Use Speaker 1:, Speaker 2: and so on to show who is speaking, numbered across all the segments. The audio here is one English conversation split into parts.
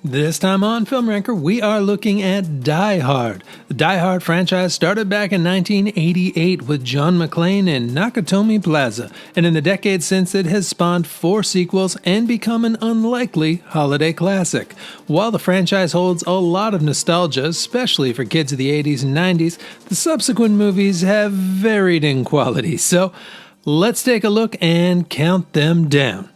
Speaker 1: This time on Film Ranker, we are looking at Die Hard. The Die Hard franchise started back in 1988 with John McClane in Nakatomi Plaza, and in the decades since it has spawned 4 sequels and become an unlikely holiday classic. While the franchise holds a lot of nostalgia, especially for kids of the 80s and 90s, the subsequent movies have varied in quality, so let's take a look and count them down.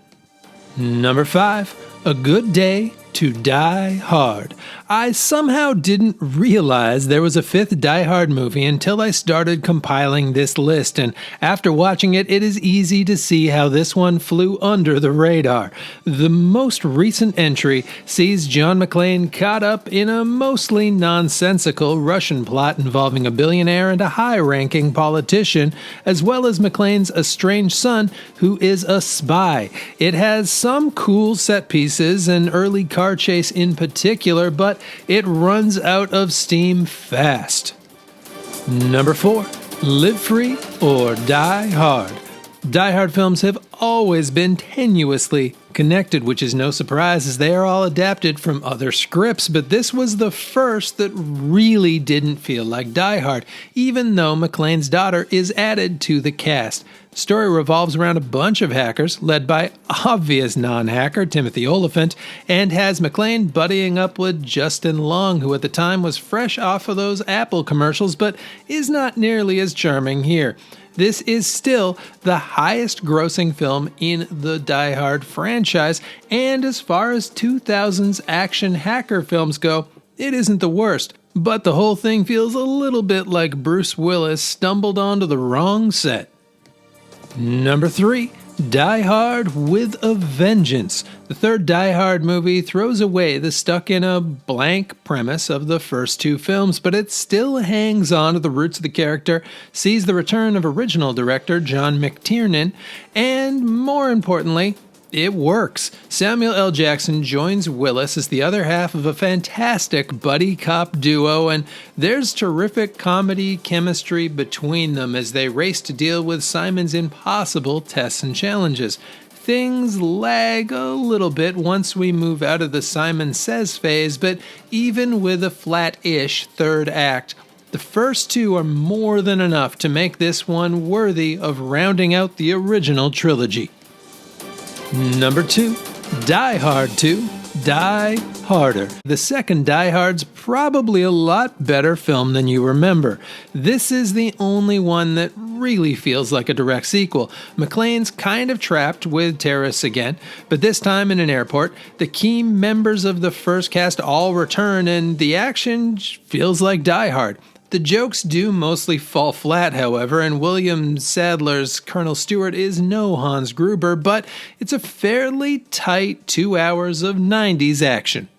Speaker 1: Number 5, A Good Day to Die Hard. I somehow didn't realize there was a 5th Die Hard movie until I started compiling this list, and after watching it, it is easy to see how this one flew under the radar. The most recent entry sees John McClane caught up in a mostly nonsensical Russian plot involving a billionaire and a high-ranking politician, as well as McClane's estranged son, who is a spy. It has some cool set pieces, an early car chase in particular, but it runs out of steam fast. Number 4, Live Free or Die Hard. Die Hard films have always been tenuously connected, which is no surprise as they are all adapted from other scripts, but this was the first that really didn't feel like Die Hard, even though McClane's daughter is added to the cast. The story revolves around a bunch of hackers, led by obvious non-hacker Timothy Olyphant, and has McClane buddying up with Justin Long, who at the time was fresh off of those Apple commercials, but is not nearly as charming here. This is still the highest grossing film in the Die Hard franchise, and as far as 2000s action hacker films go, it isn't the worst. But the whole thing feels a little bit like Bruce Willis stumbled onto the wrong set. Number 3, Die Hard with a Vengeance. The third Die Hard movie throws away the stuck-in-a-blank premise of the first 2 films, but it still hangs on to the roots of the character, sees the return of original director John McTiernan, and more importantly, it works. Samuel L. Jackson joins Willis as the other half of a fantastic buddy cop duo, and there's terrific comedy chemistry between them as they race to deal with Simon's impossible tests and challenges. Things lag a little bit once we move out of the Simon Says phase, but even with a flat-ish third act, the first 2 are more than enough to make this one worthy of rounding out the original trilogy. Number 2, Die Hard 2, Die Harder. The second Die Hard's probably a lot better film than you remember. This is the only one that really feels like a direct sequel. McClane's kind of trapped with terrorists again, but this time in an airport. The key members of the first cast all return, and the action feels like Die Hard. The jokes do mostly fall flat, however, and William Sadler's Colonel Stewart is no Hans Gruber, but it's a fairly tight 2 hours of 90s action.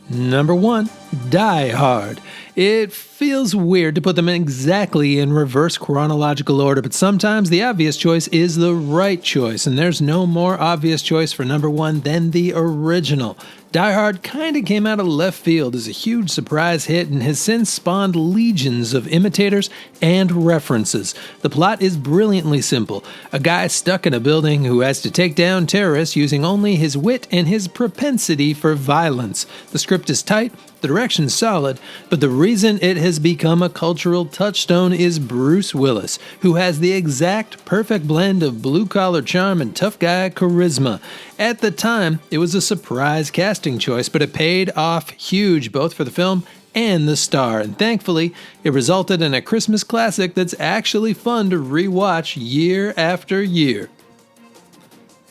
Speaker 1: Number 1, Die Hard. It feels weird to put them exactly in reverse chronological order, but sometimes the obvious choice is the right choice, and there's no more obvious choice for number 1 than the original. Die Hard kinda came out of left field as a huge surprise hit and has since spawned legions of imitators and references. The plot is brilliantly simple. A guy stuck in a building who has to take down terrorists using only his wit and his propensity for violence. The script is tight, the direction's solid, but the reason it has become a cultural touchstone is Bruce Willis, who has the exact perfect blend of blue-collar charm and tough guy charisma. At the time, it was a surprise casting choice, but it paid off huge both for the film and the star, and thankfully, it resulted in a Christmas classic that's actually fun to rewatch year after year.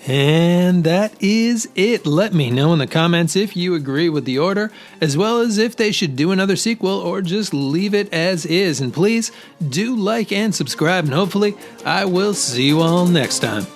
Speaker 1: And that is it. Let me know in the comments if you agree with the order, as well as if they should do another sequel or just leave it as is. And please do like and subscribe, and hopefully I will see you all next time.